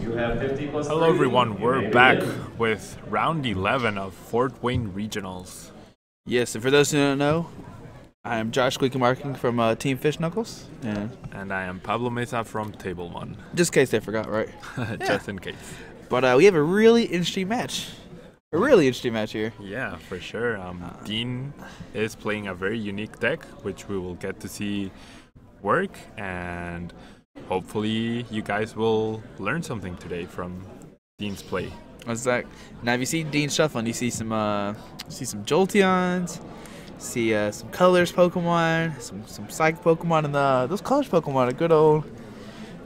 Hello everyone, we're back with round 11 of Fort Wayne Regionals. Yes, and for those who don't know, I am Josh Squeaky Marking from Team Fish Knuckles. And I am Pablo Mesa from Table 1. Just in case they forgot, right? Just in case. But we have a really interesting match. A really interesting match here. Yeah, for sure. Dean is playing a very unique deck, which we will get to see work, and hopefully you guys will learn something today from Dean's play. What's that? Now, if you see Dean shuffling, you see some Jolteons, see some Colors Pokemon, some Psychic Pokemon, and those Colors Pokemon are good old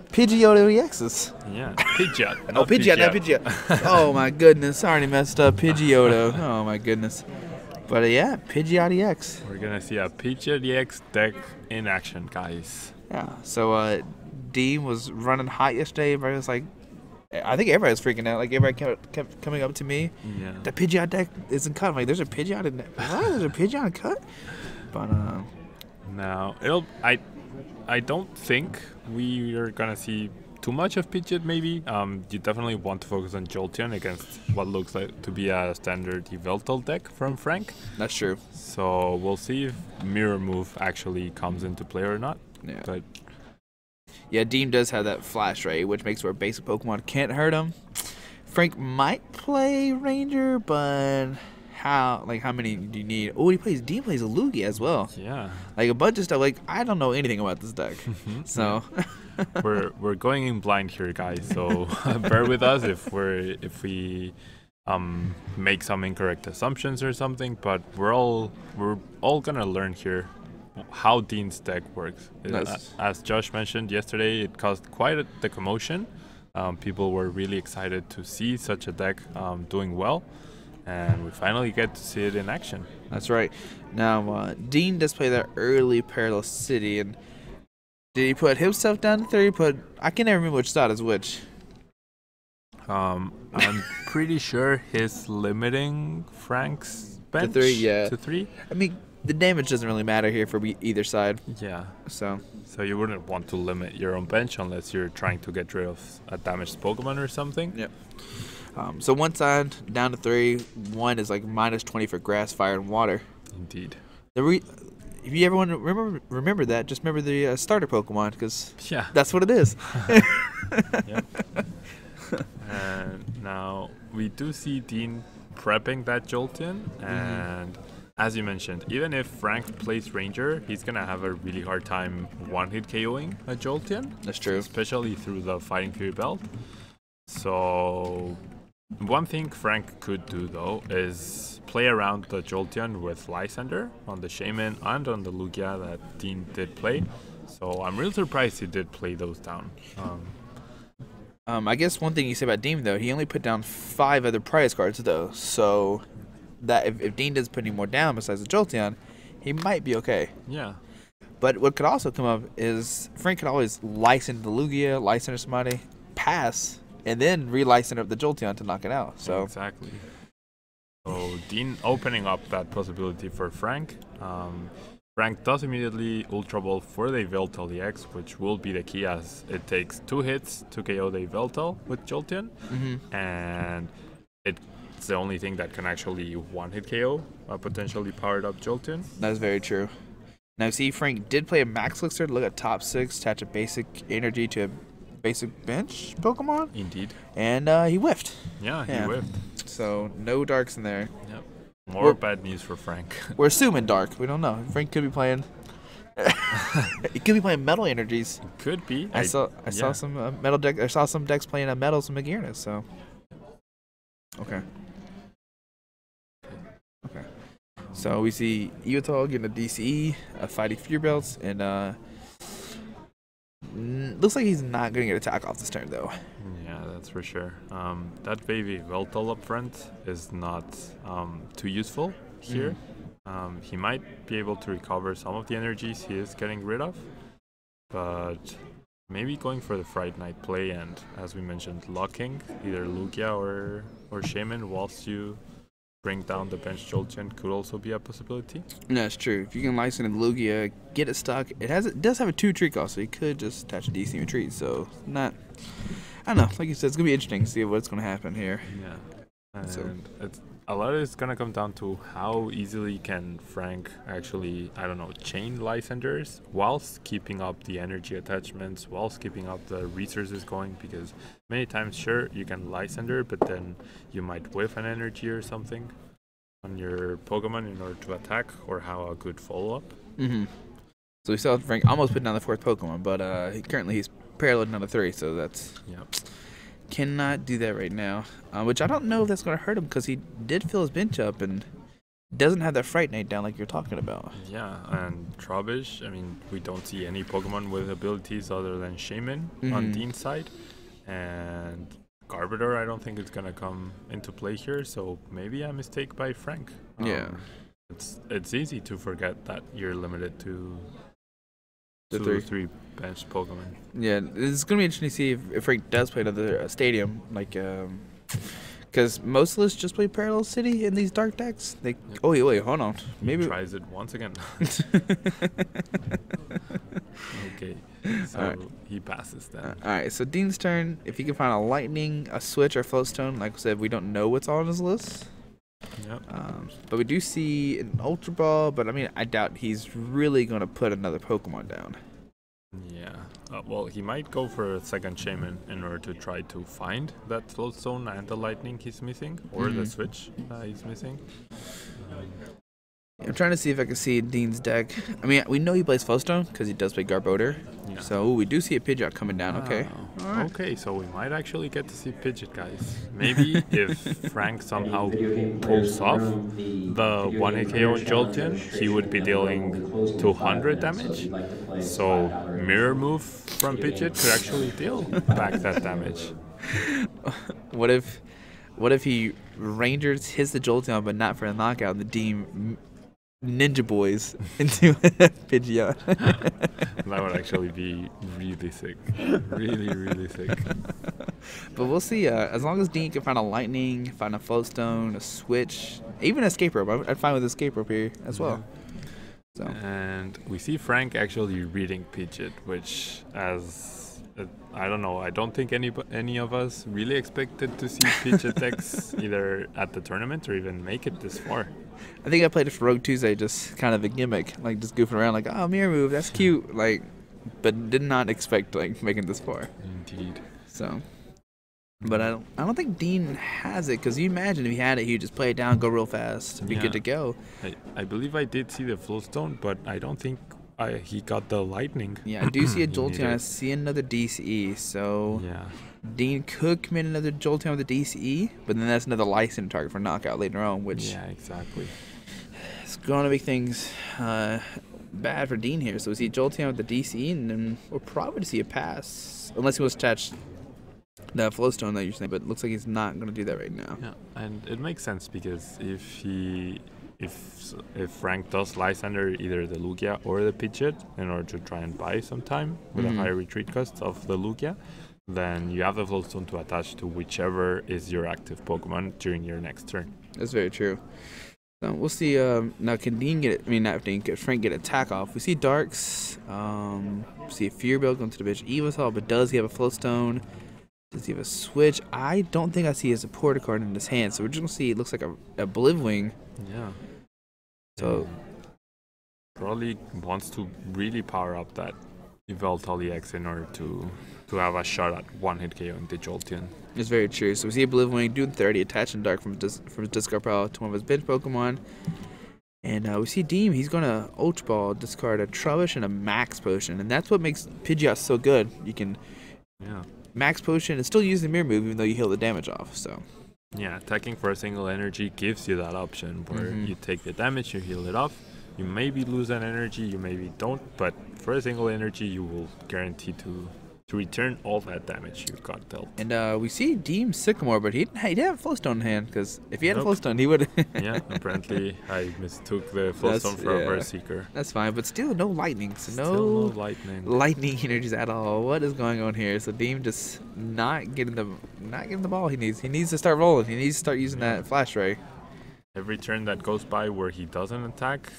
Pidgeotto EXs. Yeah, Pidgeot. Oh, Pidgeot, not Pidgeot. Oh my goodness, I already messed up. Pidgeotto. Oh my goodness. But yeah, Pidgeot EX. We're gonna see a Pidgeot EX deck in action, guys. Yeah. So Dean was running hot yesterday. Everybody was like, I think everybody was freaking out. Like everybody kept coming up to me. Yeah. The Pidgeot deck isn't cut. I'm like, there's a Pidgeot in there. What? There's a Pidgeot cut? But now I don't think we are gonna see too much of Pidgeot. Maybe you definitely want to focus on Jolteon against what looks like to be a standard Yveltal deck from Frank. That's true. So we'll see if Mirror Move actually comes into play or not. Yeah. But yeah, Dean does have that Flash Ray, which makes where basic Pokemon can't hurt him. Frank might play Ranger, but how many do you need? Oh, Dean plays a Lugia as well. Yeah. Like a bunch of stuff. Like, I don't know anything about this deck. So we're going in blind here, guys. So bear with us if we make some incorrect assumptions or something, but we're all gonna learn here how Dean's deck works. As Josh mentioned yesterday, it caused quite the commotion. People were really excited to see such a deck doing well, and we finally get to see it in action. That's right. Now, Dean does play that early Perilous City, and did he put himself down to 3? I can never remember which side is which. I'm pretty sure he's limiting Frank's bench to 3. Yeah. To 3. I mean, the damage doesn't really matter here for either side. Yeah. So you wouldn't want to limit your own bench unless you're trying to get rid of a damaged Pokemon or something. Yep. So one side down to 3. One is like -20 for Grass, Fire, and Water. Indeed. If you ever want to remember that, just remember the starter Pokemon, because yeah, that's what it is. Yep. And now we do see Dean prepping that Jolteon, and as you mentioned, even if Frank plays Ranger, he's gonna have a really hard time one-hit KOing a Jolteon. That's true. Especially through the Fighting Fury belt. So one thing Frank could do though is play around the Jolteon with Lysander on the Shaman and on the Lugia that Dean did play. So I'm really surprised he did play those down. I guess one thing you say about Dean though, he only put down 5 other prize cards though. So that if Dean doesn't put any more down besides the Jolteon, he might be okay. Yeah. But what could also come up is Frank could always license the Lugia, license somebody, pass, and then re-license up the Jolteon to knock it out. So exactly. So Dean opening up that possibility for Frank. Frank does immediately Ultra Ball for the Yveltal EX, which will be the key as it takes 2 hits to KO the Yveltal with Jolteon. And it's the only thing that can actually one-hit KO a potentially powered up Jolteon. That's very true. Now see, Frank did play a Max Elixir to look at top 6, attach a basic energy to a basic bench Pokemon. Indeed. And he whiffed. Yeah, he whiffed. So no darks in there. Yep. More bad news for Frank. We're assuming dark. We don't know. Frank could be playing. He could be playing metal energies. Could be. I saw some metal deck. I saw some decks playing metals and Magearnas. So. Okay. So we see Yveltal getting a DCE, Fighting Fury Belts, and looks like he's not going to get attack off this turn though. Yeah, that's for sure. That baby Yveltal up front is not too useful here. He might be able to recover some of the energies he is getting rid of, but maybe going for the Fright Night play and, as we mentioned, locking either Lugia or Shaman whilst you bring down the bench Jolteon could also be a possibility. That's true. If you can license Lugia, get it stuck. It does have a 2 treat cost, so you could just attach a DC retreat. So not I don't know. Like you said, it's gonna be interesting to see what's gonna happen here. Yeah. And So- it's a lot is gonna come down to how easily can Frank actually, I don't know, chain Lysanders whilst keeping up the energy attachments, whilst keeping up the resources going, because many times, sure, you can Lysander, but then you might whiff an energy or something on your Pokemon in order to attack or have a good follow-up. Mm-hmm. So we saw Frank almost put down the 4th Pokemon, but currently he's paralleled down to 3, so that's Yeah. cannot do that right now. Which I don't know if that's gonna hurt him because he did fill his bench up and doesn't have that Fright Night down like you're talking about. Yeah, and Trubbish, I mean, we don't see any Pokemon with abilities other than Shaman on Mhm. Dean's side. And Garbodor, I don't think it's going to come into play here, so maybe a mistake by Frank. Yeah. It's easy to forget that you're limited to The two, three. three bench Pokemon. Yeah, it's gonna be interesting to see if Frank does play another stadium, like because most of us just play Parallel City in these dark decks. They wait, hold on, Maybe maybe. tries it once again. Okay, so Alright. he passes then. All right, so Dean's turn. If he can find a Lightning, a Switch, or Floatstone, like I said, we don't know what's on his list. Yep. But we do see an Ultra Ball, but I mean, I doubt he's really gonna put another Pokemon down. Yeah. Well, he might go for a second Shaman in order to try to find that Floatstone and the Lightning he's missing, or the Mhm. Switch he's missing. I'm trying to see if I can see Dean's deck. I mean, we know he plays Floatstone because he does play Garbodor. Yeah. So we do see a Pidgeot coming down. Okay. Oh, Alright. Okay, so we might actually get to see Pidgeot, guys. Maybe if Frank somehow pulls off the 1 KO Jolteon, he would be dealing 200 damage. So Mirror Move from Pidgeot could actually deal back that damage. What if he Rangers hits the Jolteon but not for a knockout and the Dean Ninja Boys into Pidgeot? That would actually be really sick. Really, really sick. But we'll see. As long as Dean can find a Lightning, find a Floatstone, a Switch, even Escape Rope. I'm fine with Escape Rope here as well. So And we see Frank actually reading Pidgeot, which, I don't know, I don't think any of us really expected to see Pidgeot decks either at the tournament or even make it this far. I think I played it for Rogue Tuesday, just kind of a gimmick, like just goofing around, like, oh, Mirror Move, that's cute, like, but did not expect like making this far. Indeed. So, but I don't think Dean has it, because you imagine if he had it, he'd just play it down, go real fast, and be Yeah. good to go. I believe I did see the Floatstone, but I don't think he got the Lightning. Yeah, I do see a He Jolteon, I needed- see another DCE, so Yeah. Dean could commit another Jolteon with a DCE, but then that's another license target for knockout later on, which Yeah, exactly. is going to make things bad for Dean here. So we see Jolteon with the DCE, and then we'll probably see a pass, unless he wants to attach the Flowstone that you're saying, but it looks like he's not going to do that right now. Yeah, and it makes sense because if Frank does Lysander either the Lugia or the Pidgeot in order to try and buy some time with Mhm. a higher retreat cost of the Lugia, then you have the Floatstone to attach to whichever is your active Pokemon during your next turn. That's very true. So we'll see. Now, can Dean get it? I mean, not Dean. Can Frank get attack off? We see Darks. See a Fear Bell going to the bitch Evolve, but does he have a Flowstone? Does he have a Switch? I don't think I see a supporter card in his hand, so we're just gonna see. It looks like a Blivwing. Yeah. So Probably wants to really power up that Yveltal EX in order to have a shot at one-hit KO in the Jolteon. it's very true. So we see a Blivwing doing 30, attaching Dark from his discard pile to one of his bench Pokemon. And we see Deem, he's going to Ultra Ball, discard a Trubbish and a Max Potion. And that's what makes Pidgeot so good. You can Yeah. Max Potion and still use the Mirror Move even though you heal the damage off. So Yeah, attacking for a single energy gives you that option where Mhm. you take the damage, you heal it off. You maybe lose an energy, you maybe don't, but for a single energy, you will guarantee to return all that damage you got dealt. and we see Deem Sycamore, but he didn't have Flowstone in hand because if he had Nope. a Flowstone, he would. Yeah, apparently I mistook the Flowstone for yeah. a Berserker. That's fine, but still no lightning. So Still no lightning. lightning energies at all. What is going on here? So Deem just not getting the ball he needs. He needs to start rolling. He needs to start using that flash ray. Every turn that goes by where he doesn't attack,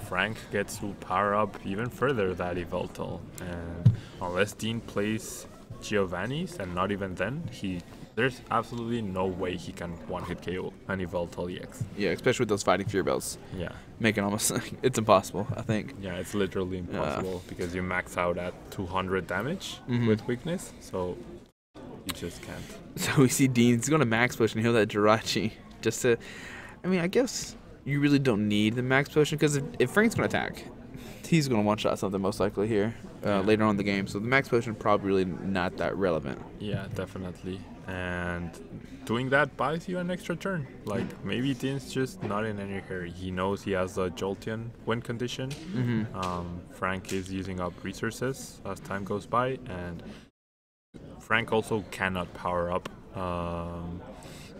Frank gets to power up even further that Yveltal. And unless Dean plays Giovanni's, and not even then, there's absolutely no way he can one-hit KO an Yveltal EX. Yeah, especially with those fighting Fear Belts. Yeah. Make it almost it's impossible, I think. Yeah, it's literally impossible because you max out at 200 damage with weakness, so you just can't. So we see Dean's going to max push and heal that Jirachi. Just to, I mean, I guess you really don't need the max potion because if Frank's going to attack, he's going to one-shot something most likely here later on in the game. So the max potion probably really not that relevant. Yeah, definitely. And doing that buys you an extra turn. Like, maybe Dean's just not in any hurry. He knows he has a Jolteon win condition. Frank is using up resources as time goes by, and Frank also cannot power up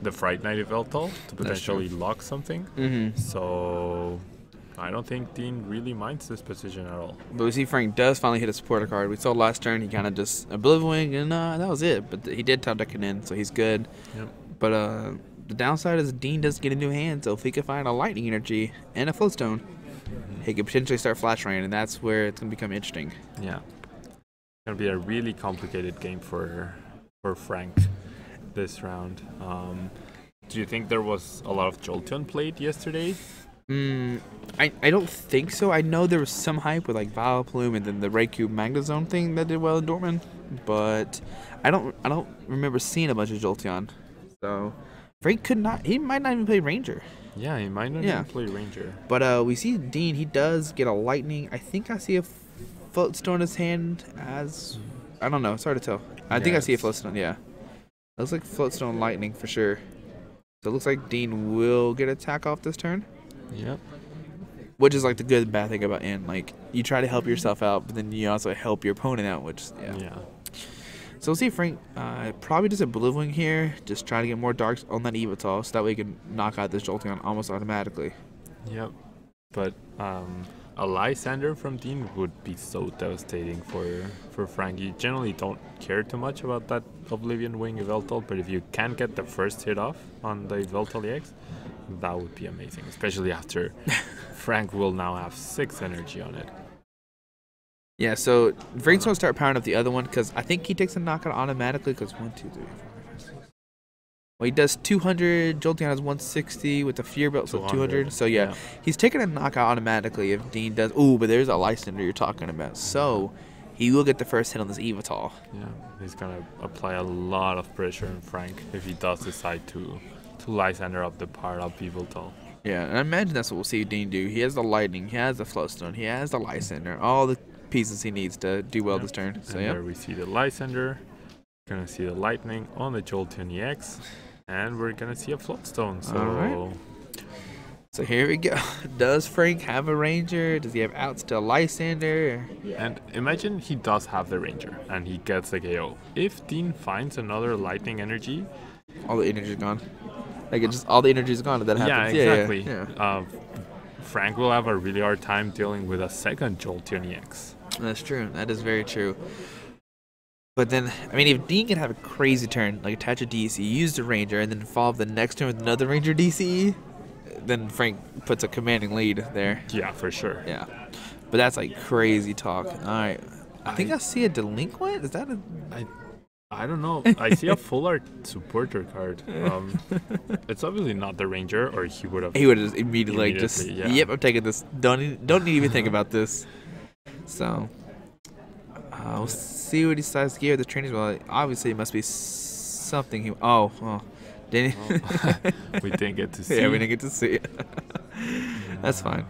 the Fright Night Yveltal to potentially lock something. So I don't think Dean really minds this position at all. But we see Frank does finally hit a supporter card. We saw last turn he kind of just Oblivion and that was it. But he did top deck it in, so he's good. Yep. But the downside is Dean does get a new hand, so if he can find a Lightning Energy and a Floatstone, he could potentially start Flash Rain, and that's where it's going to become interesting. Yeah. It's going to be a really complicated game for Frank this round. Do you think there was a lot of Jolteon played yesterday? I don't think so. I know there was some hype with like Vileplume and then the Raikou Magnezone thing that did well in Dortmund, but I don't remember seeing a bunch of Jolteon. So Frank he might not even play Ranger. Yeah, he might not even play Ranger. But we see Dean, he does get a Lightning. I think I see a Floatstone in his hand as I don't know, it's hard to tell. I think I see a Floatstone, yeah. Looks like Floatstone Lightning for sure. So it looks like Dean will get attack off this turn. Yep. Which is like the good and bad thing about N. Like, you try to help yourself out, but then you also help your opponent out, which, yeah. So we'll see Frank probably does a Oblivion here, just try to get more darks on that Yveltal, so that way he can knock out this Jolteon almost automatically. Yep. But a Lysander from Dean would be so devastating for Frank. You generally don't care too much about that Oblivion Wing Yveltal, but if you can get the first hit off on the Yveltal EX, that would be amazing, especially after Frank will now have 6 energy on it. Yeah, so Frank's going to start powering up the other one because I think he takes a knockout automatically because 1, 2, 3, 4, 5, 6. Well, he does 200. Jolteon has 160 with the Fear Belt, so 200. So, yeah, he's taking a knockout automatically if Dean does. Ooh, but there's a Lysander you're talking about. So he will get the first hit on this Yveltal. Yeah, he's going to apply a lot of pressure on Frank if he does decide to Lysander up the powered up Yveltal. Yeah, and I imagine that's what we'll see Dean do. He has the Lightning, he has the Floatstone, he has the Lysander, all the pieces he needs to do well this turn. So and there we see the Lysander, gonna see the Lightning on the Jolteon EX, and we're gonna see a Floatstone. So all right. So here we go. Does Frank have a Ranger? Does he have outs to Lysander? And imagine he does have the Ranger and he gets the KO. If Dean finds another Lightning Energy, all the energy is gone. Like, it just all the energy is gone if that happens. Yeah, exactly. Yeah. Frank will have a really hard time dealing with a second Jolteon EX. That's true. That is very true. But then, I mean, if Dean can have a crazy turn, like attach a DC, use the Ranger, and then follow the next turn with another Ranger DC, then Frank puts a commanding lead there. Yeah, for sure. Yeah. But that's like crazy talk. All right. I think I see a Delinquent. Is that a... I don't know. I see a full art supporter card. It's obviously not the Ranger, or he would have. He would have just immediately just. Yeah. Yep, I'm taking this. Don't need to even think about this. So, we'll see what he decides to give the trainers. Well, obviously it must be something. Didn't he? We didn't get to see. Yeah, we didn't get to see it. That's fine.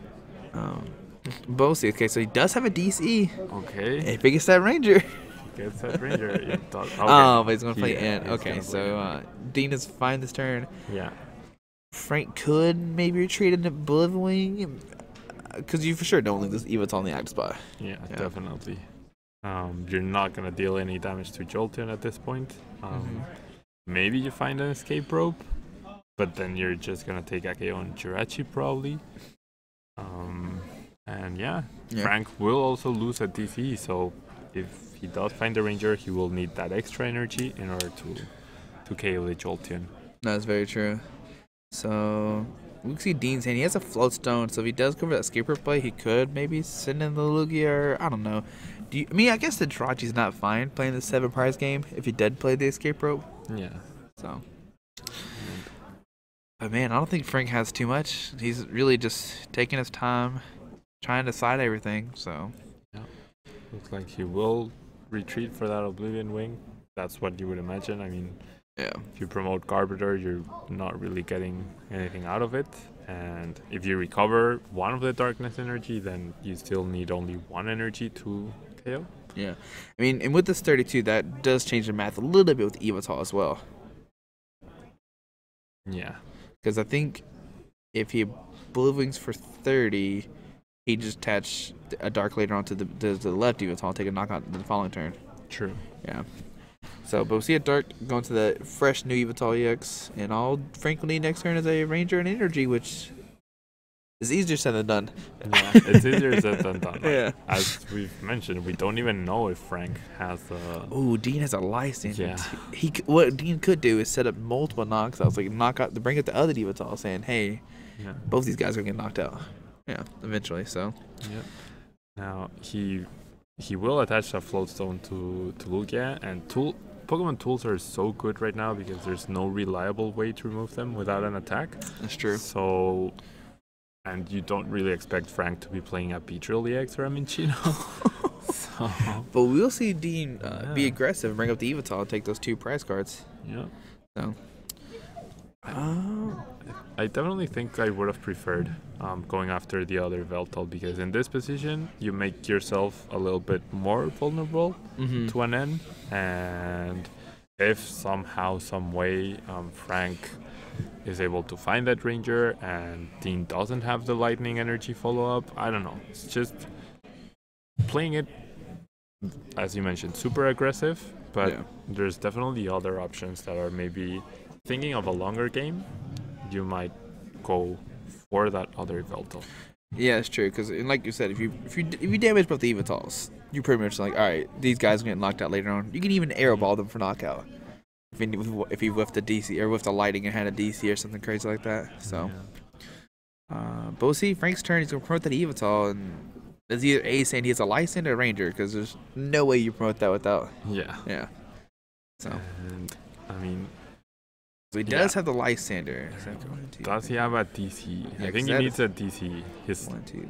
Bossy. Okay, so he does have a DC. Okay. If he gets that Ranger. Gets that Ranger. Okay. Oh, but he's going to play N. Okay, so Dean is fine this turn. Yeah. Frank could maybe retreat into Oblivion, because you for sure don't leave this Yveltal on the active spot. Yeah, definitely. You're not going to deal any damage to Jolteon at this point. Maybe you find an escape rope, but then you're just going to take a KO on Jirachi probably. And Frank will also lose a DC, so if he does find the Ranger, he will need that extra energy in order to KO the Jolteon. That's very true. So we can see Dean's hand. He has a float stone, so if he does cover that escape rope play, he could maybe send in the Lugia, or I don't know. I mean, I guess the Jirachi's not fine playing the 7 prize game if he did play the escape rope. Yeah. So. But man, I don't think Frank has too much. He's really just taking his time, trying to decide everything, so. Yeah. Looks like he will retreat for that Oblivion Wing. That's what you would imagine. I mean, yeah. If you promote Garbiter, you're not really getting anything out of it. And if you recover one of the Darkness energy, then you still need only 1 energy to KO. Yeah. I mean, and with this 32, that does change the math a little bit with Evital as well. Yeah. Because I think if he Blue Wings for 30, he just attach a Dark later on to the left Evital, take a knockout the following turn. True. Yeah. So, but we'll see a Dark going to the fresh new Evital EX, and all Frank will need next turn is a Ranger and Energy, which is easier said than done. Yeah, it's easier said than done. Like, yeah. As we've mentioned, we don't even know if Frank has a... Oh, Dean has a license. Yeah. What Dean could do is set up multiple knockouts, like knock out, to bring out the other Evital, saying, hey, both these guys are going to get knocked out. Yeah, eventually, so. Yeah. Now, he will attach a float stone to Lugia, and Pokemon tools are so good right now because there's no reliable way to remove them without an attack. That's true. So, and you don't really expect Frank to be playing a Beedrill EX or a Minchino. So. But we'll see Dean be aggressive and bring up the Evital and take those 2 prize cards. Yeah. So. I definitely think I would have preferred going after the other Veltal, because in this position you make yourself a little bit more vulnerable to an N, and if somehow, some way Frank is able to find that Ranger and Dean doesn't have the Lightning Energy follow-up, I don't know. It's just playing it, as you mentioned, super aggressive, but there's definitely other options that are maybe thinking of a longer game. You might go for that other Veltal. Yeah, it's true. Because, like you said, if you damage both the Evitals, you pretty much like, all right, these guys are getting knocked out later on. You can even arrow ball them for knockout if you whiffed a DC or whiffed a lighting and had a DC or something crazy like that. So, but we'll see. Frank's turn. He's gonna promote that Evital, and it's either A saying he has a license or a Ranger, because there's no way you promote that without. Yeah. So, and I mean. So he does have the Lysander. Does he have a DC? I think he needs a DC.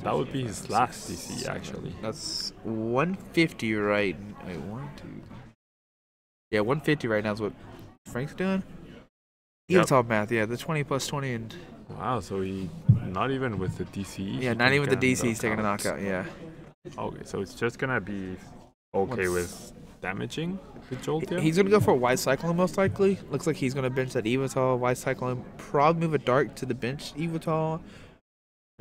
That would be his last DC, actually. That's 150 right. Wait, 1, 2. Yeah, 150 right now is what Frank's doing. Evital math, yeah, the 20 plus 20 and. Wow, so he not even with the DC. Yeah, not even with the DC, he's taking a knockout. Yeah. Okay, so it's just gonna be okay with damaging the Jolteon? He's going to go for a White Cyclone most likely. Looks like he's going to bench that Evital, White Cyclone, probably move a Dark to the bench Evital.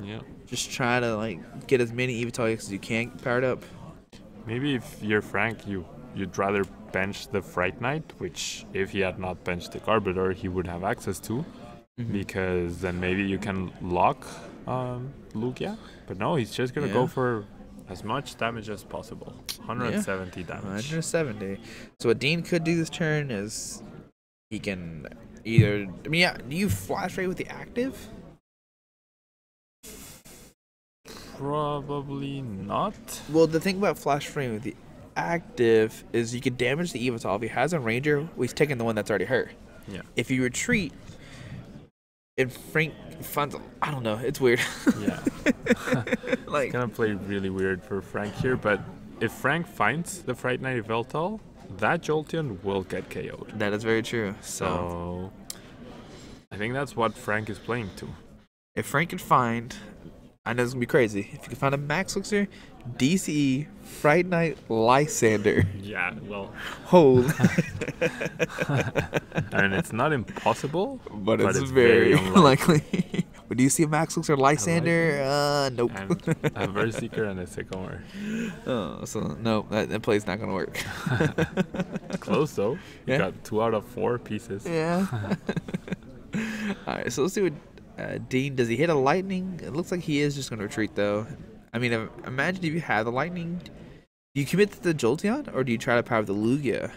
Yeah. Just try to like get as many Evital as you can powered up. Maybe if you're Frank, you'd rather bench the Fright Knight, which if he had not benched the Garbodor, he would have access to. Because then maybe you can lock Lugia. But no, he's just going to go for as much damage as possible. 170 damage. 170. So what Dean could do this turn is he can either... I mean, yeah, do you Flash Ray with the active? Probably not. Well, the thing about Flash Ray with the active is you can damage the Evital. If he has a Ranger, well, he's taking the one that's already hurt. Yeah. If you retreat... And Frank finds, I don't know, it's weird. Yeah. Like, it's gonna play really weird for Frank here, but if Frank finds the Fright Knight Veltal, that Jolteon will get KO'd. That is very true. So I think that's what Frank is playing to. If Frank can find, I know it's gonna be crazy, if you can find a Max Elixir, DCE, Fright Knight, Lysander. Yeah, well. Holy. I mean, it's not impossible, but it's very unlikely. But do you see a Max Elixir Lysander? Nope. And a Verseeker and a Sycamore. Oh, so no, that play's not gonna work. Close though. You got 2 out of 4 pieces. Yeah. Alright, so let's see what Dean, does he hit a lightning? It looks like he is just gonna retreat though. I mean, imagine if you have the lightning. Do you commit to the Jolteon, or do you try to power the Lugia?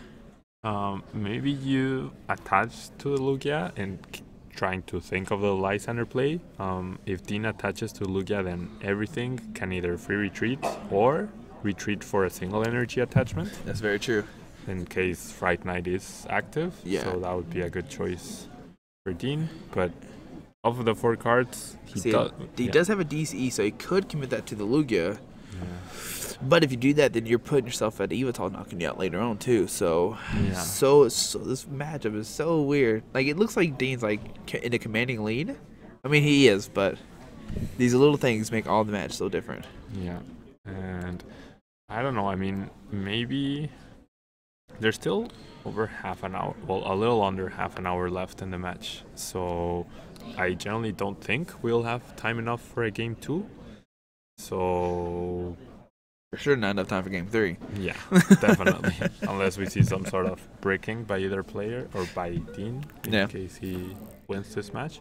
Maybe you attach to the Lugia and trying to think of the Lysander play. If Dean attaches to Lugia, then everything can either free retreat or retreat for a single energy attachment. That's very true. In case Fright Knight is active. Yeah. So that would be a good choice for Dean. But of the 4 cards, he does have a DCE, so he could commit that to the Lugia. Yeah. But if you do that, then you're putting yourself at Evital knocking you out later on too. So, Yeah. so this matchup is so weird. Like it looks like Dean's like in a commanding lead. I mean he is, but these little things make all the match so different. Yeah. And I don't know. I mean, maybe there's still over half an hour. Well, a little under half an hour left in the match. So I generally don't think we'll have time enough for a game 2. So For sure, not enough time for game 3. yeah, definitely. Unless we see some sort of breaking by either player or by Dean in case he wins this match.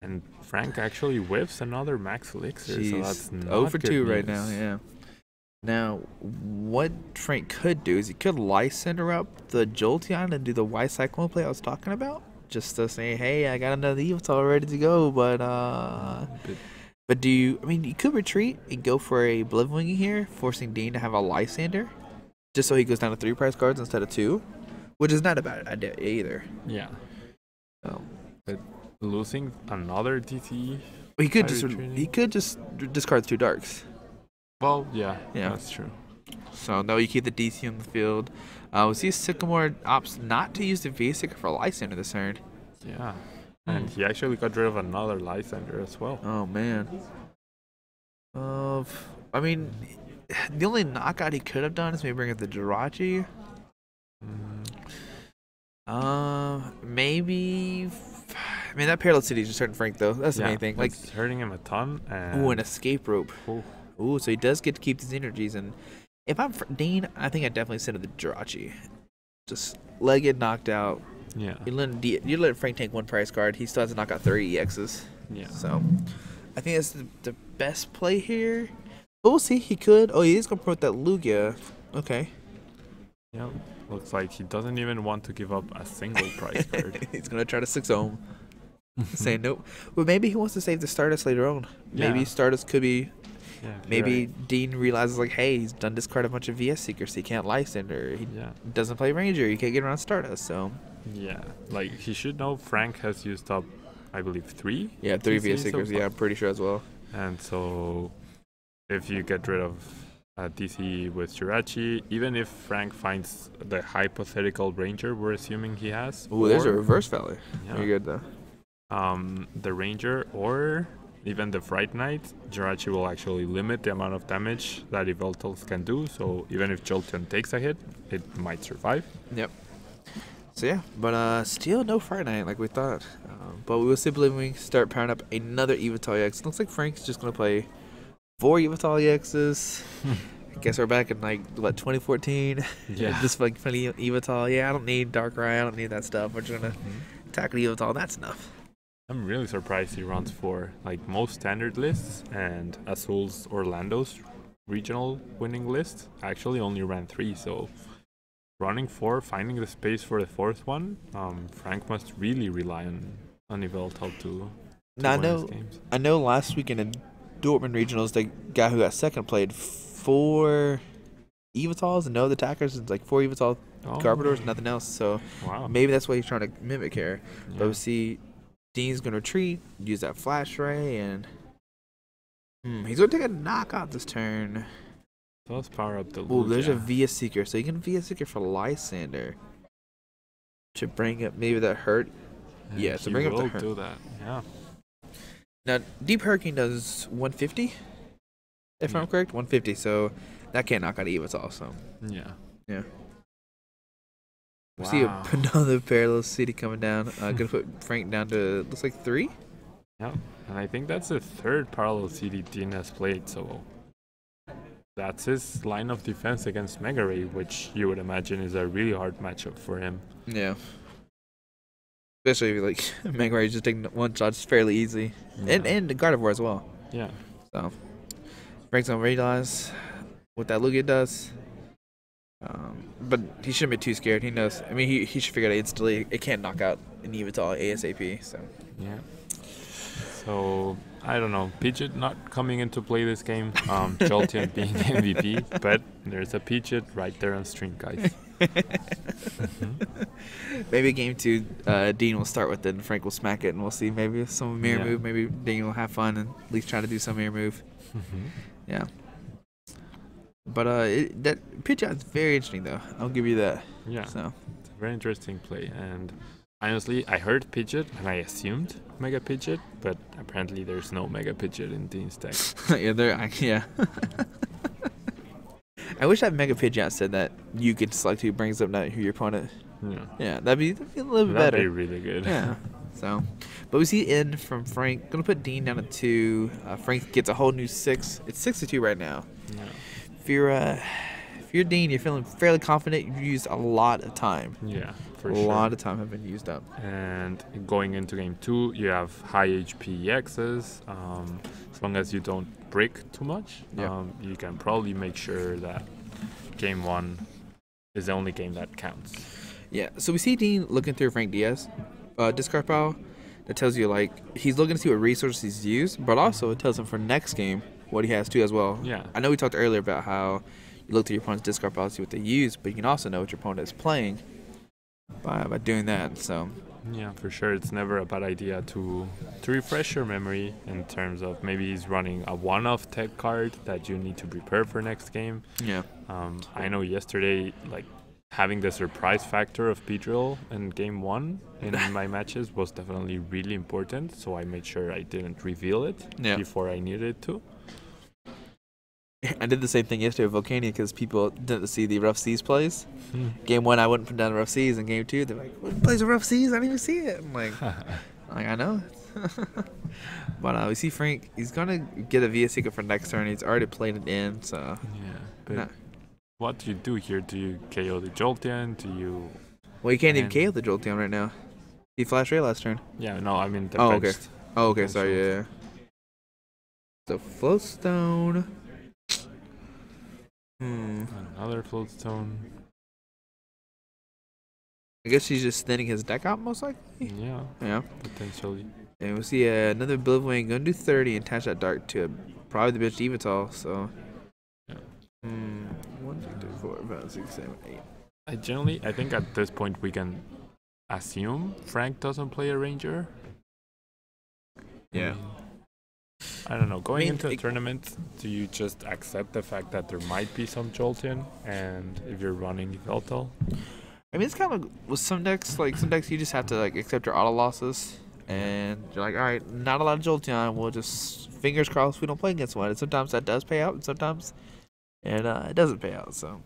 And Frank actually whiffs another max elixir, so that's not 0 for good 2 news. right now. Yeah. Now, what Frank could do is he could Lysander up the Jolteon and do the Y Cyclone play I was talking about, just to say, hey, I got another Evital ready to go, But do you? I mean, you could retreat and go for a Blizzwing here, forcing Dean to have a Lysander, just so he goes down to 3 prize cards instead of 2, which is not a bad idea either. Yeah. But losing another DT. He could just discard 2 darks. Well, yeah, Yeah. that's true. So no, you keep the DC on the field. We see Sycamore opts not to use the V-Sticker for Lysander this turn. Yeah. And he actually got rid of another Lysander as well. Oh man. I mean, the only knockout he could have done is maybe bring up the Jirachi. Maybe. I mean, that Parallel City is just hurting Frank though. That's the main thing. Like it's hurting him a ton. And an escape rope. Ooh, so he does get to keep these energies. And if I'm Dean, I think I definitely send to the Jirachi. Just let it get knocked out. Yeah. You let Frank take 1 prize card. He still has to knock out 30 EXs. Yeah. So I think that's the best play here. But we'll see. He could. Oh, he is going to promote that Lugia. Okay. Yeah. Looks like he doesn't even want to give up a single prize card. He's going to try to 6-0. Saying nope. But maybe he wants to save the Stardust later on. Maybe Stardust could be. Yeah, maybe Dean realizes like, hey, he's done discard a bunch of VS Seekers. So he can't Lysander. He doesn't play Ranger. He can't get around Stardust. So. Yeah, like he should know Frank has used up, I believe, 3. Yeah, 3 VS so Seekers. Yeah, I'm pretty sure as well. And so, if you get rid of DC with Jirachi, even if Frank finds the hypothetical Ranger we're assuming he has. Ooh, there's a reverse Valley. Yeah. Very good though. The Ranger or even the Fright Knight, Jirachi will actually limit the amount of damage that Evoltals can do. So even if Jolteon takes a hit, it might survive. Yep. So yeah, but still no Fright Knight like we thought. But we will simply when we start powering up another Evital EX. Looks like Frank's just gonna play 4 Evital EXs. I guess we're back in like what 2014. Yeah. Just like funny Evital. Yeah, I don't need Darkrai. I don't need that stuff. We're just gonna tackle Evital. That's enough. I'm really surprised he runs 4. Like most standard lists and Azul's Orlando's regional winning list actually only ran 3. So running 4, finding the space for the 4th one, Frank must really rely on Evoltal to now win his games. I know last weekend in Dortmund regionals, the guy who got second played 4 Evitals and no other attackers, and like 4 Evital Garbodors, nothing else. So maybe that's what he's trying to mimic here. Yeah. But we see Dean's gonna retreat, use that Flash Ray, and he's gonna take a knockout this turn. So let's power up the. Oh, there's a VS Seeker, so you can VS Seeker for Lysander to bring up maybe that hurt. Yeah, to bring up the hurt. Do that. Yeah. Now Deep Hurricane does 150, if I'm correct, 150. So that can't knock out Evital. So yeah. We see another Parallel City coming down. Gonna put Frank down to looks like 3. Yeah, and I think that's the 3rd Parallel City Dean has played. So that's his line of defense against Mega Ray, which you would imagine is a really hard matchup for him. Yeah. Especially if like Mega Ray just taking 1 shot fairly easy, and the Gardevoir as well. Yeah. So Frank's gonna realize what that Lugia does. But he shouldn't be too scared. He knows. I mean, he should figure out instantly. It can't knock out an Evital ASAP. So Yeah. So I don't know. Pidgeot not coming into play this game. Jolteon being MVP, but there's a Pidgeot right there on stream, guys. maybe game 2, Dean will start with it and Frank will smack it, and we'll see. Maybe some mirror move. Maybe Dean will have fun and at least try to do some mirror move. Yeah. But that Pidgeot is very interesting, though. I'll give you that. Yeah. So it's a very interesting play, and honestly, I heard Pidgeot and I assumed Mega Pidgeot, but apparently there's no Mega Pidgeot in Dean's deck. yeah. I wish that Mega Pidgeot said that you could select who brings up not who your opponent. Yeah, that'd be a little bit better. That'd be really good. Yeah. So, but we see in from Frank. Gonna put Dean down to 2. Frank gets a whole new 6. It's 6-2 right now. Yeah. If you're Dean, you're feeling fairly confident. You've used a lot of time. Yeah, for sure. sure. A lot of time have been used up. And going into game 2, you have high HP X's. As long as you don't break too much, you can probably make sure that game 1 is the only game that counts. Yeah, so we see Dean looking through Frank Diaz discard pile. That tells you, like, he's looking to see what resources he's used, but also it tells him for next game what he has too as well. Yeah. I know we talked earlier about how you look through your opponent's discard pile to see what they use, but you can also know what your opponent is playing by doing that. So yeah, for sure, it's never a bad idea to refresh your memory in terms of maybe he's running a one-off tech card that you need to prepare for next game. Yeah. I know yesterday, like, having the surprise factor of Beedrill in game 1 in my matches was definitely really important, so I made sure I didn't reveal it before I needed to. I did the same thing yesterday with Volcania because people didn't see the Rough Seas plays. Game 1, I wouldn't put down Rough Seas, and game 2, they're like, "What plays a Rough Seas? I didn't even see it." I'm like, I know. But we see Frank. He's gonna get a VS Secret for next turn. He's already played it in, so yeah. But what do you do here? Do you KO the Jolteon? Do you? Well, you can't even KO the Jolteon right now. He flashed Ray last turn. Yeah, no, I mean the okay. Oh, okay. Sorry, yeah. So Floatstone. Another Floatstone. I guess he's just thinning his deck out, most likely. Yeah. Yeah. Potentially. And we'll see another Blivwing gonna do 30 and attach that Dark to probably the bitch Evital. So. Yeah. 1, 2, 3, 4, 5, 6, 7, 8. I think at this point we can assume Frank doesn't play a Ranger. Yeah. I don't know. Going into a tournament, do you just accept the fact that there might be some Jolteon, and if you're running Yveltal? I mean, it's kind of with some decks. Like some decks, you just have to like accept your auto losses, and you're like, all right, not a lot of Jolteon. We'll just fingers crossed we don't play against one. And sometimes that does pay out, and sometimes it doesn't pay out. So,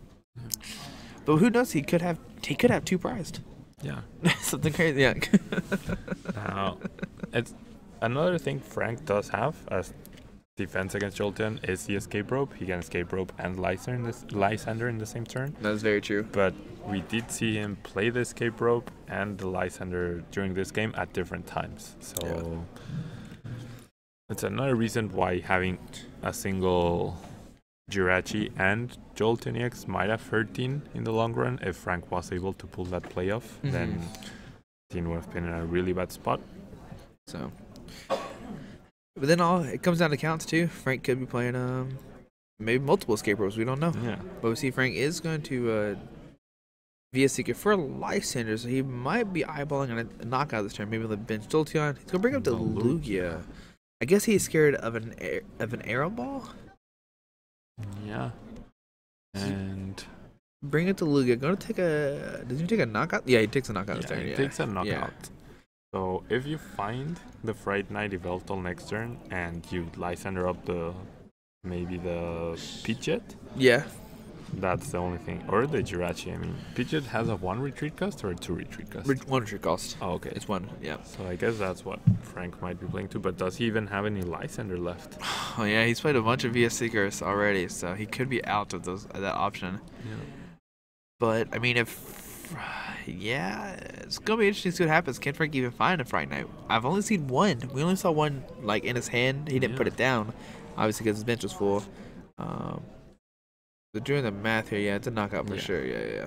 but who knows? He could have 2 prized. Yeah. Something crazy. Yeah. Now, it's another thing Frank does have as defense against Jolteon is the escape rope. He can escape rope and Lysander in the same turn. That's very true. But we did see him play the escape rope and the Lysander during this game at different times. So it's another reason why having a single Jirachi and Jolteon EX might have hurt Dean in the long run. If Frank was able to pull that play off, then Dean would have been in a really bad spot. So, but then it comes down to counts too. Frank could be playing maybe multiple escape ropes. We don't know. Yeah. But we see Frank is going to VS Secret for Lysander, so he might be eyeballing a knockout this turn. Maybe the bench Jolteon. He's gonna bring up the Lugia. I guess he's scared of an arrow ball. Yeah. And bring it to Lugia. Gonna take Does he take a knockout? Yeah, he takes a knockout this turn. He takes a knockout. Yeah. So if you find the Fright Knight Yveltal next turn and you Lysander up maybe the Pidgeot. Yeah. That's the only thing. Or the Jirachi. I mean, Pidgeot has a 1 retreat cost or a 2 retreat cost? 1 retreat cost. Oh, okay. It's 1, yeah. So I guess that's what Frank might be playing to. But does he even have any Lysander left? Oh, yeah. He's played a bunch of VS Seekers already, so he could be out of that option. Yeah. But, I mean, it's going to be interesting to see what happens. Can Frank even find a Fright Knight? I've only seen 1. We only saw 1, like, in his hand. He didn't put it down, obviously, because his bench was full. So doing the math here, yeah, it's a knockout for sure. Yeah.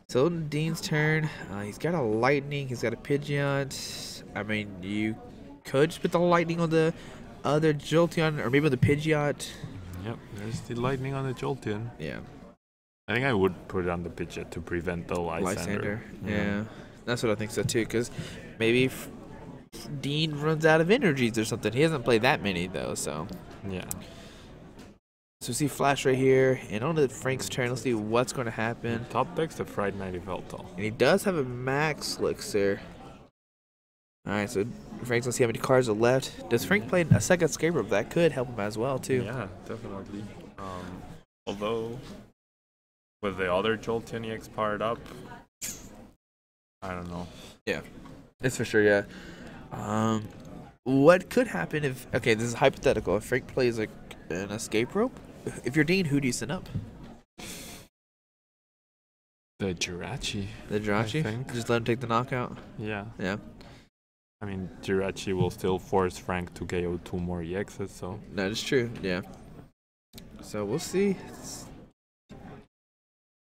So Dean's turn. He's got a lightning. He's got a Pidgeot. I mean, you could just put the lightning on the other Jolteon, or maybe on the Pidgeot. Yep, there's the lightning on the Jolteon. Yeah. I think I would put it on the Pidgeot to prevent the Lysander. Yeah. That's what I think so too, because maybe Dean runs out of energies or something. He hasn't played that many though, so. Yeah. So we see Flash right here, and on to Frank's turn. Let's see what's going to happen. Top deck's the Fright Night Yveltal. And he does have a Max Elixir. Alright, so Frank's gonna see how many cards are left. Does Frank play a second Escape Rope? That could help him as well, too. Yeah, definitely. Although, with the other Jolteon EX powered up, I don't know. Yeah, it's for sure, yeah. What could happen if... Okay, this is hypothetical. If Frank plays like an Escape Rope, if you're Dean, who do you send up? The Jirachi. The Jirachi? Just let him take the knockout? Yeah. Yeah. I mean, Jirachi will still force Frank to KO 2 more EXs, so... That is true, yeah. So we'll see.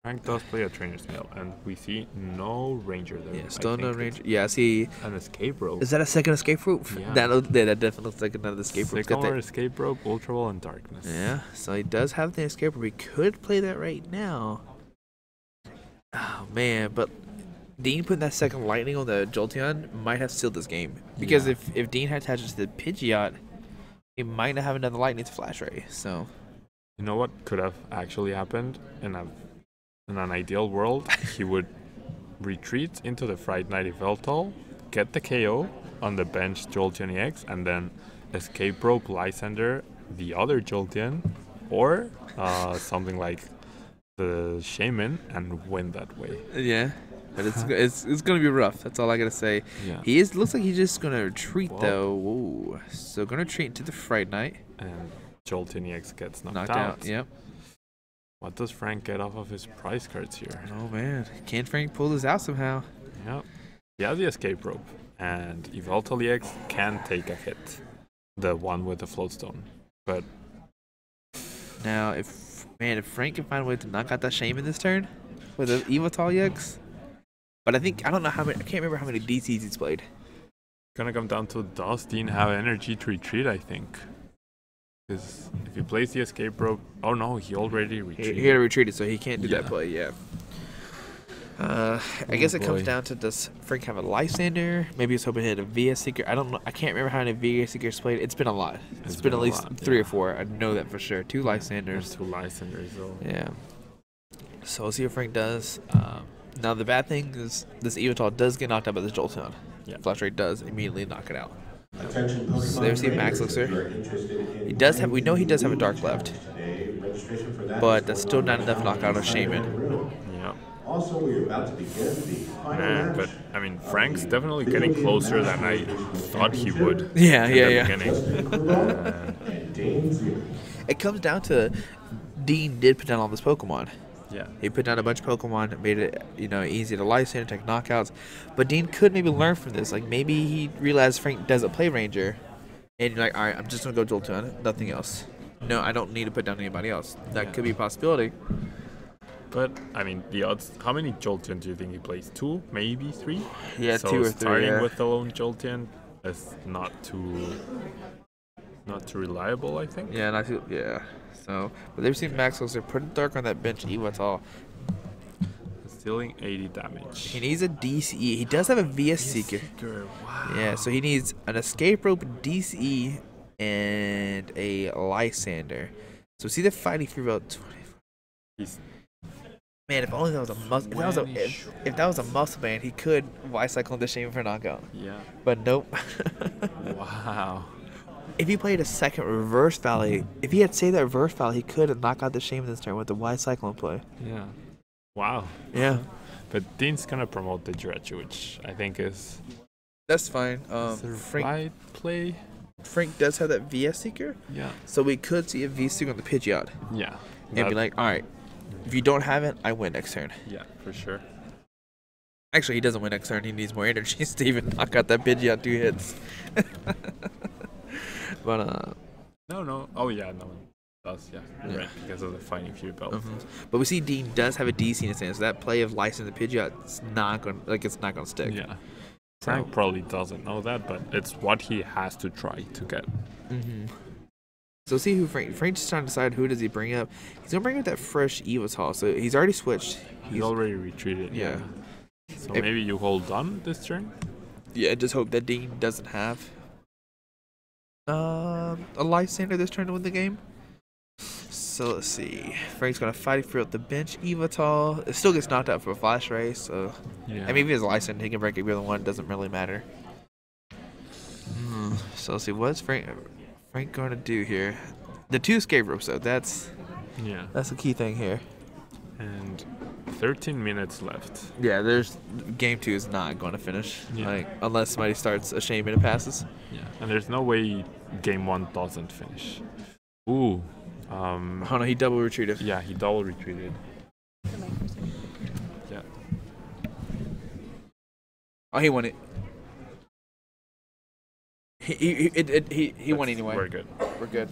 Frank does play a Trainer's Mail, and we see no Ranger there. Yeah, still no Ranger. Yeah, see... An Escape Rope. Is that a second Escape Rope? Yeah. That definitely looks like another Escape Rope. Sycamore, Escape Rope, Ultra Ball, and Darkness. Yeah, so he does have the Escape Rope. We could play that right now. Oh, man, but... Dean putting that second lightning on the Jolteon might have sealed this game. Because if Dean had attaches to the Pidgeot, he might not have another lightning to Flash Ray. So, you know what could have actually happened in an ideal world? He would retreat into the Fright Night Yveltal, get the KO on the bench Jolteon EX, and then Escape Rope Lysander the other Jolteon, or something like the Shaman, and win that way. Yeah. But it's gonna be rough. That's all I gotta say. Yeah. He looks like he's just gonna retreat though. Whoa. So gonna retreat into the Fright Night. And Jolteon EX gets knocked out. out. Yep. What does Frank get off of his prize cards here? Oh man, can Frank pull this out somehow? Yep. He has the Escape Rope, and Yveltal EX can take a hit, the one with the Floatstone. But now, if Frank can find a way to knock out that Shaman this turn with the Yveltal EX. But I don't know how many. I can't remember how many DCs he's played. Gonna come down to does Dean have energy to retreat? I think. Because if he plays the Escape Rope, oh no, he already retreated. He already retreated, so he can't do that play. Yeah. I guess it comes down to, does Frank have a Lysander? Maybe he's hoping to hit a VS Seeker. I don't know. I can't remember how many VS Seekers played. It's been a lot. It's been at least 3 or 4. I know that for sure. 2 Lysanders. 2 Lysanders, though. Yeah. So we'll see what Frank does. Now the bad thing is this Yveltal does get knocked out by this Jolteon. Yeah. Flash Ray does immediately knock it out. Attention Pokemon So there's the Max Elixir. He does have. We know he does have a Dark left, but that's still not enough to knock out a Shaman. Yeah. Also, we're about to begin the final Man, match. but I mean, Frank's definitely getting closer than I thought he would. Yeah. In the beginning. It comes down to Dean did put down all this Pokemon. Yeah. He put down a bunch of Pokemon, made it easy to Lysander, take knockouts. But Dean could maybe learn from this. Like maybe he realized Frank doesn't play Ranger, and you're like, all right, I'm just gonna go Jolteon, nothing else. No, I don't need to put down anybody else. That could be a possibility. But I mean, the odds. How many Jolteon do you think he plays? 2, maybe 3. Yeah, so 2 or 3. Starting with the lone Jolteon is not too reliable, I think. Yeah, So, but they've seen Max Elixir put Dark on that bench. Yveltal. Dealing 80 damage. He needs a DCE. He does have a VS Seeker. Wow. Yeah, so he needs an Escape Rope, DCE, and a Lysander. So see the fighting for about 20. Man, if only that was a muscle. If that was a muscle band, he could Y-cycle the Shaman for knockout. Yeah. But nope. Wow. If he played a second Reverse Valley, if he had saved that Reverse Valley, he could have knocked out the Shaman this turn with the Y-cyclone play. Yeah. Wow. Yeah. But Dean's gonna promote the Jirachi, which I think is. That's fine. The right play. Frank does have that VS Seeker. Yeah. So we could see a VS Seeker on the Pidgeot. Yeah. And be like, all right, if you don't have it, I win next turn. Yeah, for sure. Actually, he doesn't win next turn. He needs more energies to even knock out that Pidgeot 2 hits. But No. Oh yeah, no. does, yeah. You're right, because of the Fighting Fury belt. But we see Dean does have a DC in his hand, so that play of License and Pidgeot, it's not gonna stick. Yeah. Frank probably doesn't know that, but it's what he has to try to get. So see who Frank's just trying to decide who does he bring up. He's gonna bring up that fresh Evital, so he's already switched. He's already retreated. Yeah. So maybe you hold on this turn? Yeah, just hope that Dean doesn't have a Lysander this turn to win the game. So let's see. Frank's gonna fight for the bench Evital. It still gets knocked out for a flash race, so Yeah. I mean if he has Lysander, he can break every other one, doesn't really matter. So let's see, what's Frank gonna do here? The 2 escape ropes though, that's the key thing here. And 13 minutes left. Yeah, there's game 2 is not going to finish, Yeah. like unless somebody starts a shame minute passes. Yeah. And there's no way game 1 doesn't finish. Ooh. Oh no, he double retreated. Yeah, he double retreated. Yeah. Oh, he won it. He won anyway. We're good. We're good.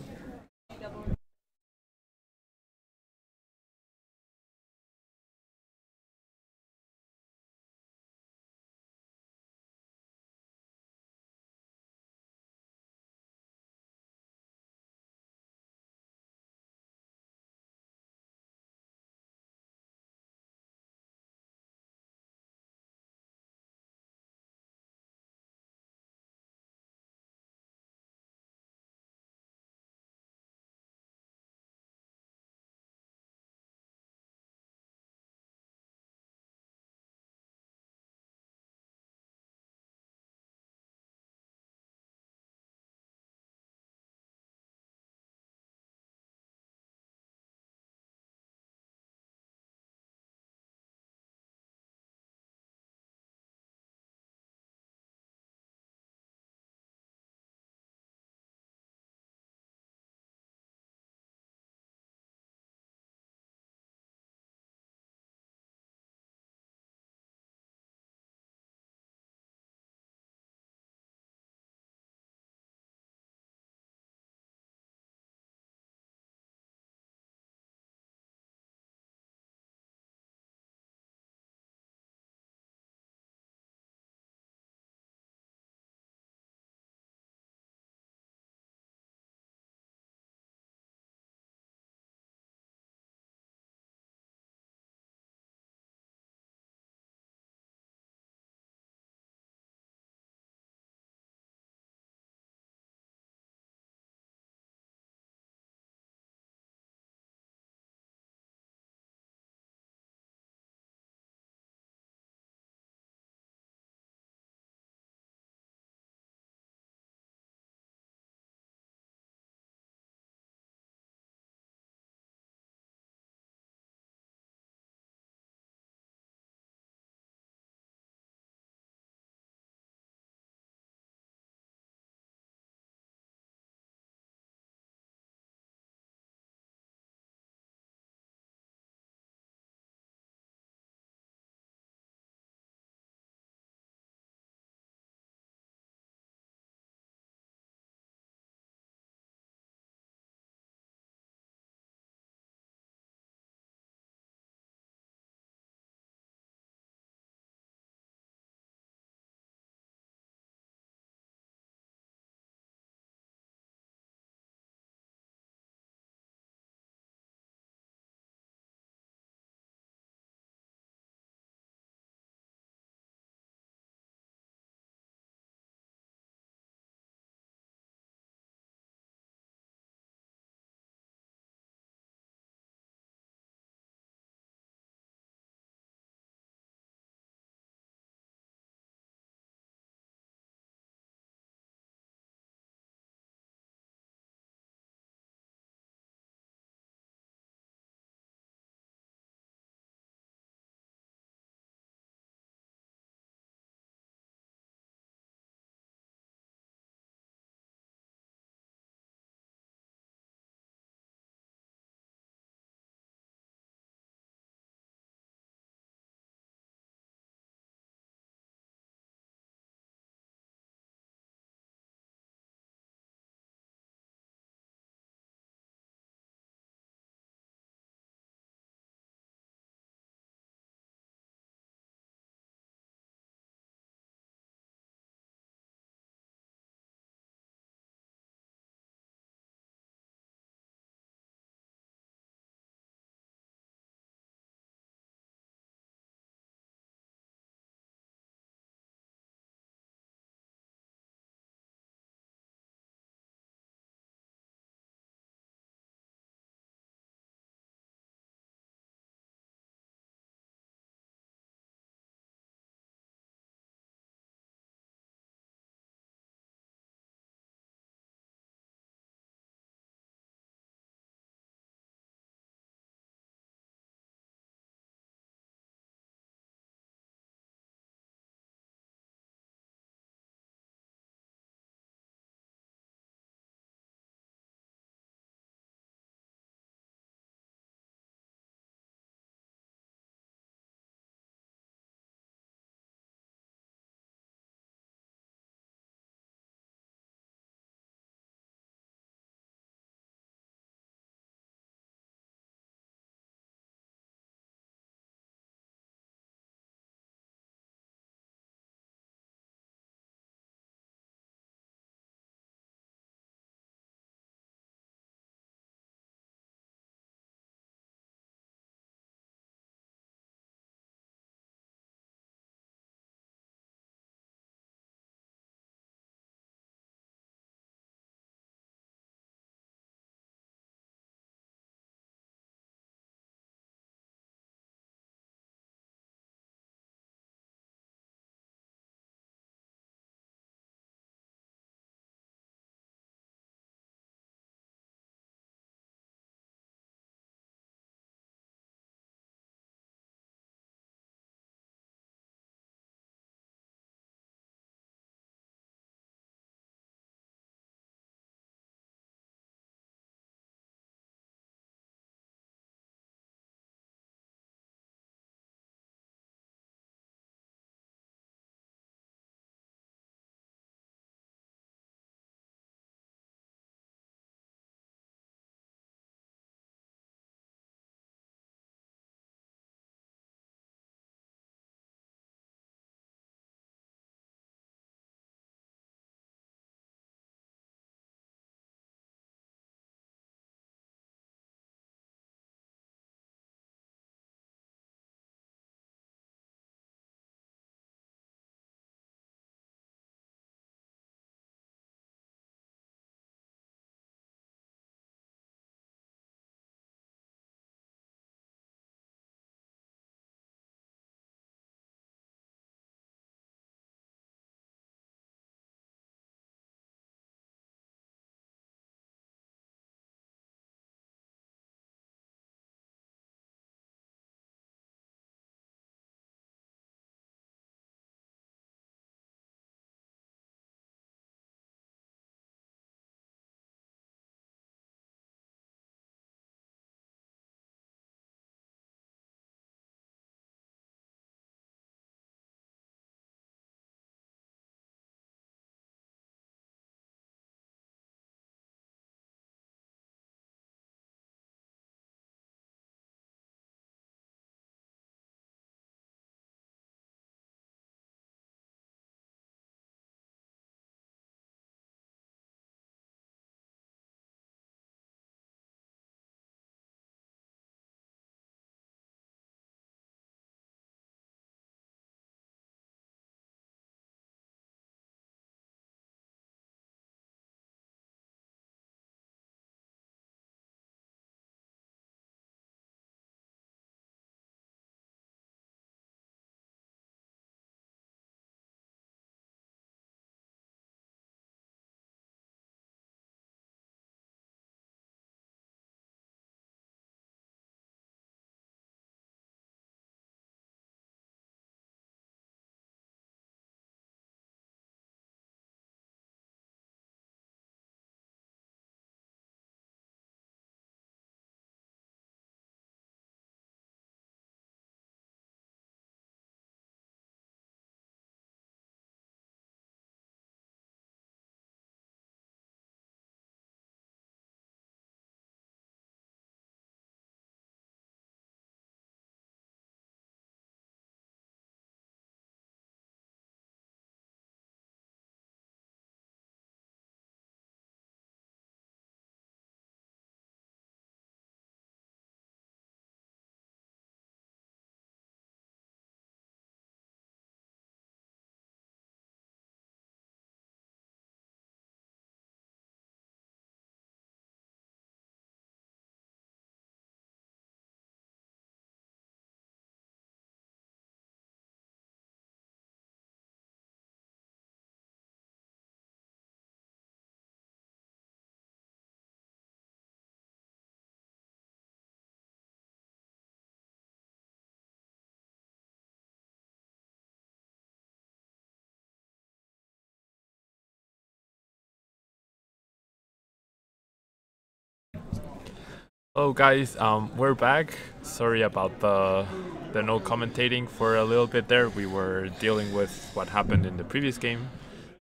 Hello guys, we're back. Sorry about the no commentating for a little bit there. We were dealing with what happened in the previous game.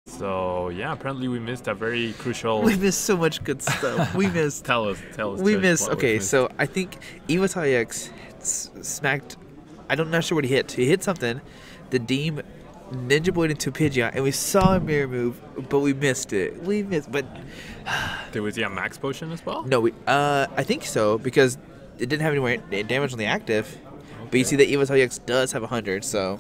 So yeah, apparently we missed a very crucial. We missed so much good stuff. We missed. Tell us. We Josh, missed. what Okay, was so I think EvoTX smacked. I'm not sure what he hit. He hit something. The Deem Ninja Blade into Pidgeot, and we saw a mirror move, but we missed it. We missed, but. Did we see a max potion as well? No, I think so because it didn't have any more damage on the active. Okay. But you see that EvoTX does have 100, so.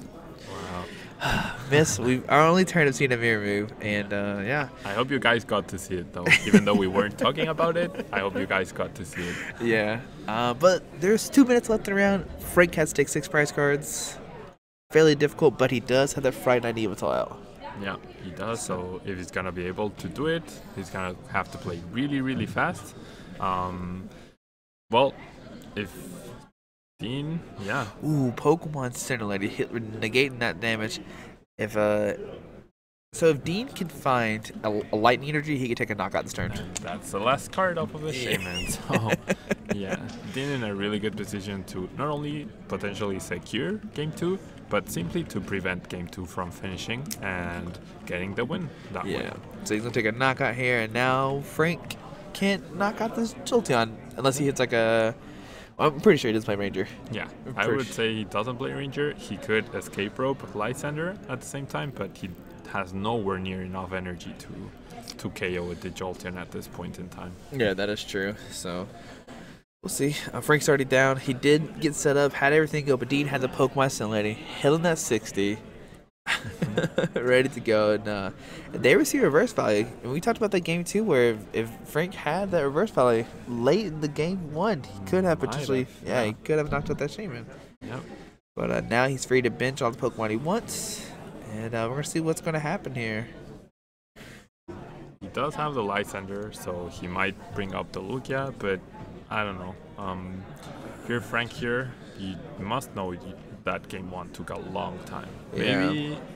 Wow. Miss. Our only turn of seeing a mirror move, and yeah. I hope you guys got to see it though, even though we weren't talking about it. I hope you guys got to see it. Yeah, but there's 2 minutes left in the round. Frank has to take 6 prize cards. Fairly difficult, but he does have that Friday Night Evital out. Yeah, he does. So if he's gonna be able to do it, he's gonna have to play really, really fast. Well, if Dean, yeah. Ooh, Pokemon Center Lady negating that damage. If if Dean can find a lightning energy, he can take a knockout this turn. And that's the last card off of the Shaman. So yeah, Dean in a really good position to not only potentially secure Game 2, but simply to prevent Game 2 from finishing and getting the win that way. So he's gonna take a knockout here, and now Frank can't knock out this Jolteon unless he hits like a. I'm pretty sure he does play Ranger. Yeah, I would say he doesn't play Ranger. He could Escape Rope Lysander at the same time, but he has nowhere near enough energy to KO with the Jolteon at this point in time. Yeah, that is true. So we'll see. Frank's already down. He did get set up, had everything go, but Dean had the Pokemon Sun Lady, hitting that 60. Ready to go, and they receive reverse value. And we talked about that game too, where if Frank had that reverse value late in the game 1, he could have potentially, he could have knocked out that Shaman. Yep. But now he's free to bench all the Pokemon he wants, and we're gonna see what's gonna happen here. He does have the Lysander, so he might bring up the Lugia, but I don't know. If you're Frank here, you must know that game 1 took a long time.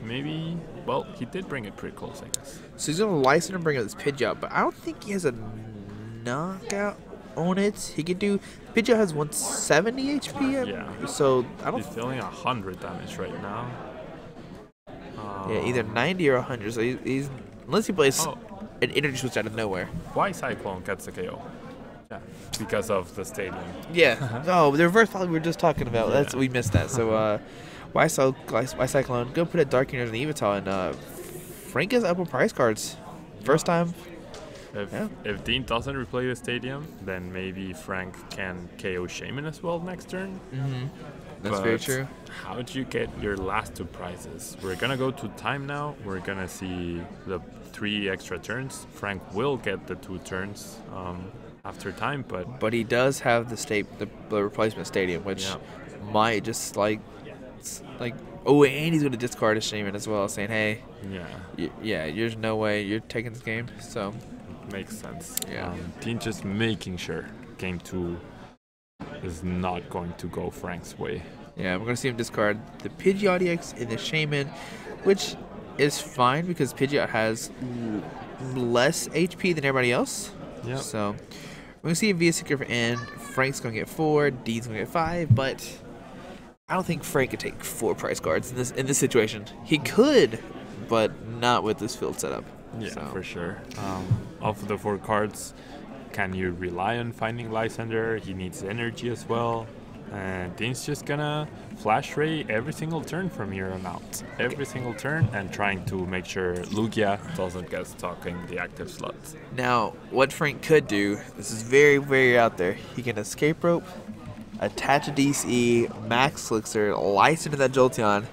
Maybe, well, he did bring it pretty close, I guess. So he's gonna Lysander and bring up this Pidgeot, but I don't think he has a knockout on it. He could do. Pidgeot has 170 HP. Yeah. So I don't. He's dealing 100 damage right now. Yeah, either 90 or 100. So he's unless he plays an energy switch out of nowhere. Why Cyclone gets the KO? Yeah, because of the stadium. Yeah. Oh, the reverse volley we were just talking about. That's we missed that. So why Cyclone? Go put a Dark Energy in the Evital, and Frank is up on prize cards. First time. If Dean doesn't replay the stadium, then maybe Frank can KO Shaman as well next turn. That's very true. How do you get your last 2 prizes? We're gonna go to time now. We're gonna see the 3 extra turns. Frank will get the 2 turns after time, but he does have the replacement stadium, which might just like oh, and he's gonna discard a Shaman as well, saying, hey, there's no way you're taking this game. So makes sense. Yeah. Dean just making sure Game 2 is not going to go Frank's way. Yeah, we're going to see him discard the Pidgeot EX and the Shaman, which is fine because Pidgeot has less HP than everybody else. Yeah. So we're going to see a VS Secret in. Frank's going to get 4, Dean's going to get 5, but I don't think Frank could take 4 prize cards in this situation. He could, but not with this field setup. Yeah, so. For sure. Of the 4 cards, can you rely on finding Lysander? He needs energy as well. And Dean's just gonna Flash Ray every single turn from here on out. Every single turn, and trying to make sure Lugia doesn't get stuck in the active slots. Now, what Frank could do, this is very, very out there. He can Escape Rope, attach a DC, Max Elixir, Lysander that Jolteon,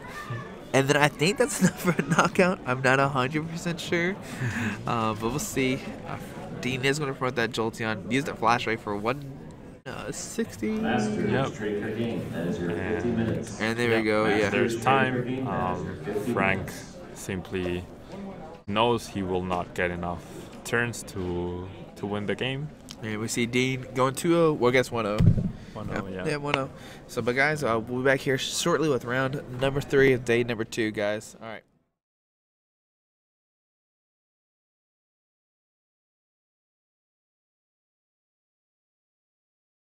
and then I think that's enough for a knockout. I'm not 100% sure, but we'll see. Dean is going to promote that Jolteon. Use that Flash Ray for 160. Yep. And there we go. Yeah. There's time. Frank simply knows he will not get enough turns to win the game. And we see Dean going 2-0. Well, I guess 1-0. 1-0, yeah. Yeah, 1-0. So, but guys, we'll be back here shortly with round number 3 of day number 2, guys. All right.